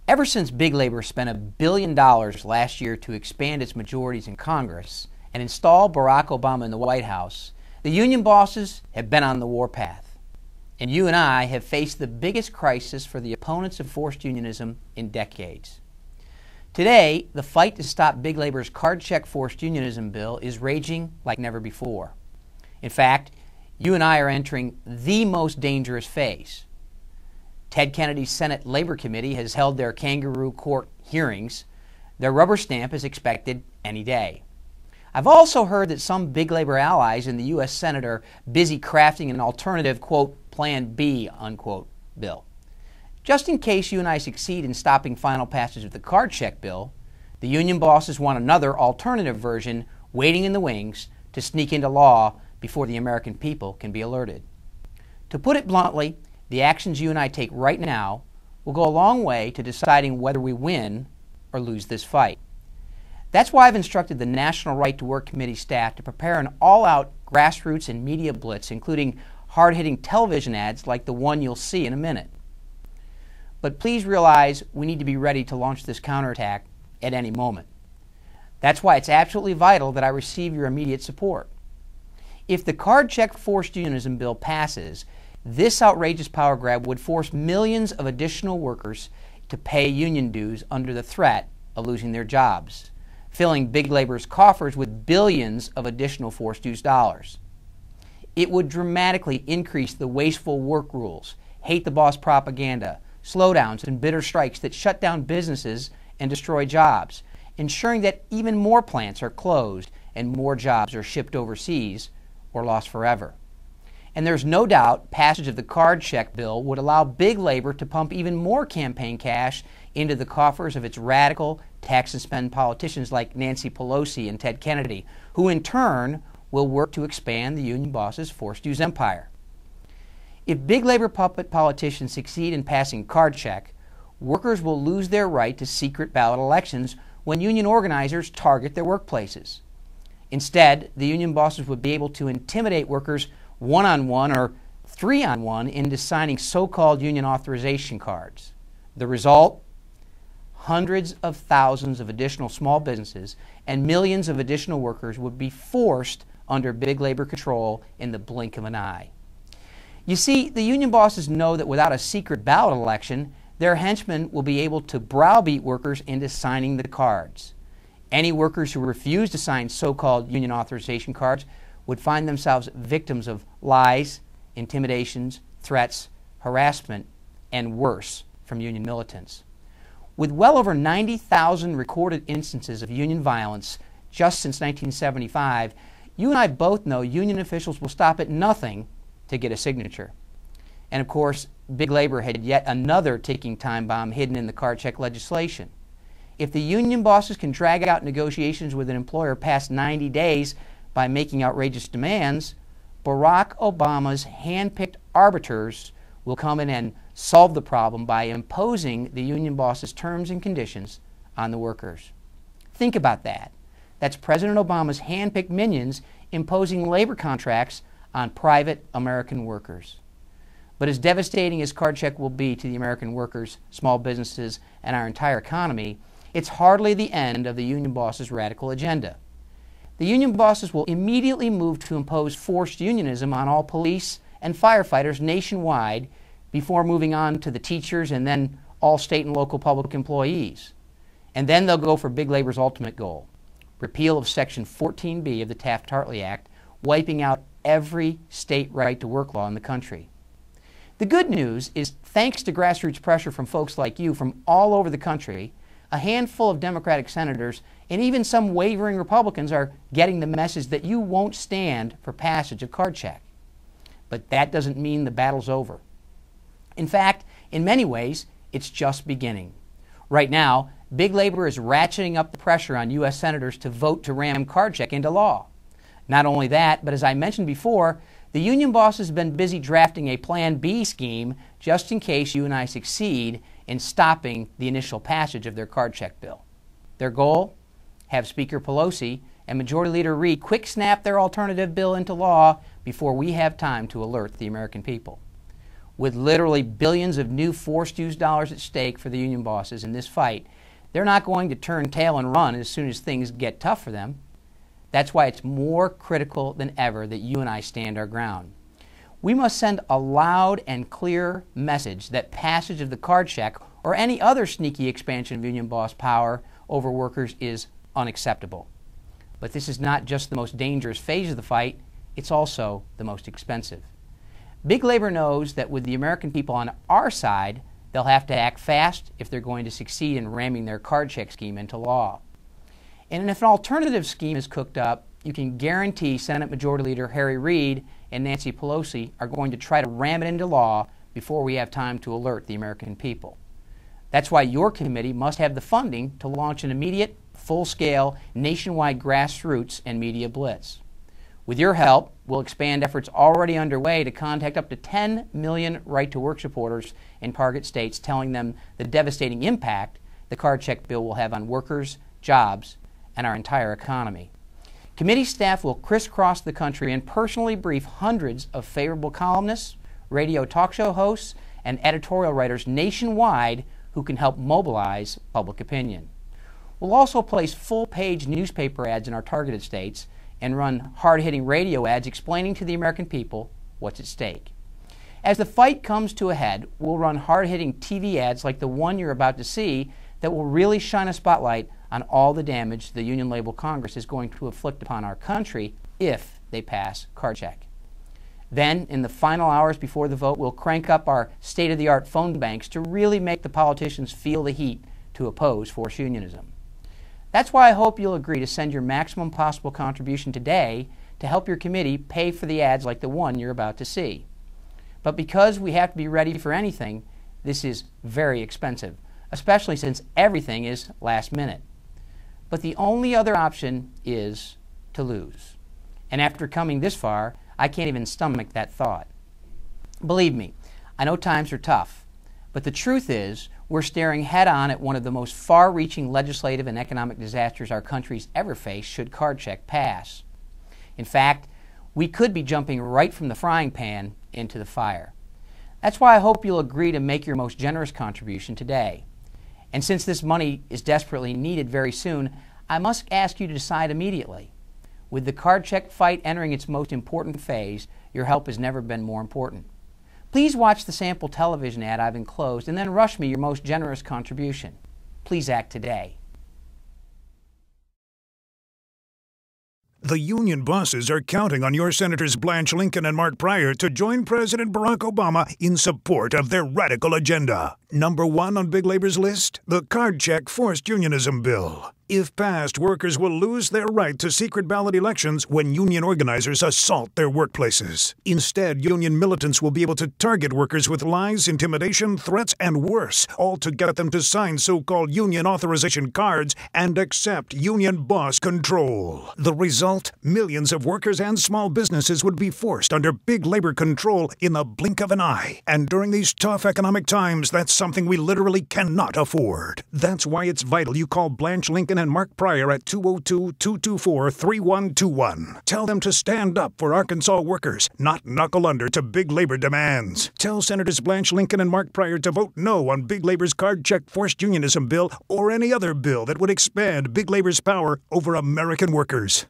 Ever since Big Labor spent $1 billion last year to expand its majorities in Congress and install Barack Obama in the White House, the union bosses have been on the warpath. And you and I have faced the biggest crisis for the opponents of forced unionism in decades. Today, the fight to stop Big Labor's card check forced unionism bill is raging like never before. In fact, you and I are entering the most dangerous phase. Ted Kennedy's Senate Labor Committee has held their kangaroo court hearings. Their rubber stamp is expected any day. I've also heard that some Big Labor allies in the U.S. Senate are busy crafting an alternative, quote, Plan B, unquote, bill. Just in case you and I succeed in stopping final passage of the card check bill, the union bosses want another alternative version waiting in the wings to sneak into law before the American people can be alerted. To put it bluntly, the actions you and I take right now will go a long way to deciding whether we win or lose this fight. That's why I've instructed the National Right to Work Committee staff to prepare an all-out grassroots and media blitz, including hard-hitting television ads like the one you'll see in a minute. But please realize we need to be ready to launch this counterattack at any moment. That's why it's absolutely vital that I receive your immediate support. If the card check forced unionism bill passes, this outrageous power grab would force millions of additional workers to pay union dues under the threat of losing their jobs, filling Big Labor's coffers with billions of additional forced dues dollars. It would dramatically increase the wasteful work rules, hate-the-boss propaganda, slowdowns, and bitter strikes that shut down businesses and destroy jobs, ensuring that even more plants are closed and more jobs are shipped overseas or lost forever. And there's no doubt passage of the card check bill would allow Big Labor to pump even more campaign cash into the coffers of its radical tax and spend politicians like Nancy Pelosi and Ted Kennedy, who in turn will work to expand the union bosses' forced dues empire. If Big Labor puppet politicians succeed in passing card check, workers will lose their right to secret ballot elections when union organizers target their workplaces. Instead, the union bosses would be able to intimidate workers one-on-one or three-on-one into signing so-called union authorization cards. The result? Hundreds of thousands of additional small businesses and millions of additional workers would be forced under Big Labor control in the blink of an eye. You see, the union bosses know that without a secret ballot election, their henchmen will be able to browbeat workers into signing the cards. Any workers who refuse to sign so-called union authorization cards would find themselves victims of lies, intimidations, threats, harassment, and worse from union militants. With well over 90,000 recorded instances of union violence just since 1975, you and I both know union officials will stop at nothing to get a signature. And of course, Big Labor had yet another ticking time bomb hidden in the card check legislation. If the union bosses can drag out negotiations with an employer past 90 days by making outrageous demands, Barack Obama's hand-picked arbiters will come in and solve the problem by imposing the union bosses' terms and conditions on the workers. Think about that. That's President Obama's hand-picked minions imposing labor contracts on private American workers. But as devastating as card check will be to the American workers, small businesses, and our entire economy, it's hardly the end of the union bosses' radical agenda. The union bosses will immediately move to impose forced unionism on all police and firefighters nationwide before moving on to the teachers and then all state and local public employees. And then they'll go for Big Labor's ultimate goal, repeal of Section 14B of the Taft-Hartley Act, wiping out every state right-to-work law in the country. The good news is, thanks to grassroots pressure from folks like you from all over the country, a handful of Democratic senators and even some wavering Republicans are getting the message that you won't stand for passage of card check. But that doesn't mean the battle's over. In fact, in many ways, it's just beginning. Right now, Big Labor is ratcheting up the pressure on U.S. senators to vote to ram card check into law. Not only that, but as I mentioned before, the union bosses have been busy drafting a Plan B scheme just in case you and I succeed in stopping the initial passage of their card check bill. Their goal? Have Speaker Pelosi and Majority Leader Reid quick snap their alternative bill into law before we have time to alert the American people. with literally billions of new forced use dollars at stake for the union bosses in this fight, they're not going to turn tail and run as soon as things get tough for them. That's why it's more critical than ever that you and I stand our ground. We must send a loud and clear message that passage of the card check or any other sneaky expansion of union boss power over workers is unacceptable. But this is not just the most dangerous phase of the fight, it's also the most expensive. Big labor knows that with the American people on our side, they'll have to act fast if they're going to succeed in ramming their card check scheme into law. And if an alternative scheme is cooked up, you can guarantee Senate Majority Leader Harry Reid and Nancy Pelosi are going to try to ram it into law before we have time to alert the American people. That's why your committee must have the funding to launch an immediate, full-scale, nationwide grassroots and media blitz. With your help, we'll expand efforts already underway to contact up to 10 million right-to-work supporters in target states, telling them the devastating impact the card check bill will have on workers, jobs, and our entire economy. Committee staff will crisscross the country and personally brief hundreds of favorable columnists, radio talk show hosts, and editorial writers nationwide who can help mobilize public opinion. We'll also place full-page newspaper ads in our targeted states and run hard-hitting radio ads explaining to the American people what's at stake. As the fight comes to a head, we'll run hard-hitting TV ads like the one you're about to see that will really shine a spotlight on all the damage the union-labeled Congress is going to inflict upon our country if they pass card check. Then, in the final hours before the vote, we'll crank up our state-of-the-art phone banks to really make the politicians feel the heat to oppose forced unionism. That's why I hope you'll agree to send your maximum possible contribution today to help your committee pay for the ads like the one you're about to see. But because we have to be ready for anything, this is very expensive, especially since everything is last minute. But the only other option is to lose. And after coming this far, I can't even stomach that thought. Believe me, I know times are tough, but the truth is we're staring head-on at one of the most far-reaching legislative and economic disasters our country's ever faced should card check pass. In fact, we could be jumping right from the frying pan into the fire. That's why I hope you'll agree to make your most generous contribution today. And since this money is desperately needed very soon, I must ask you to decide immediately. With the card check fight entering its most important phase, your help has never been more important. Please watch the sample television ad I've enclosed and then rush me your most generous contribution. Please act today. The union bosses are counting on your Senators Blanche Lincoln and Mark Pryor to join President Barack Obama in support of their radical agenda. Number 1 on Big Labor's list, the card check forced unionism bill. If passed, workers will lose their right to secret ballot elections when union organizers assault their workplaces. Instead, union militants will be able to target workers with lies, intimidation, threats, and worse, all to get them to sign so-called union authorization cards and accept union boss control. The result? Millions of workers and small businesses would be forced under big labor control in the blink of an eye. And during these tough economic times, that's something we literally cannot afford. That's why it's vital you call Blanche Lincoln and Mark Pryor at 202-224-3121. Tell them to stand up for Arkansas workers, not knuckle under to big labor demands. Tell Senators Blanche Lincoln and Mark Pryor to vote no on big labor's card check forced unionism bill or any other bill that would expand big labor's power over American workers.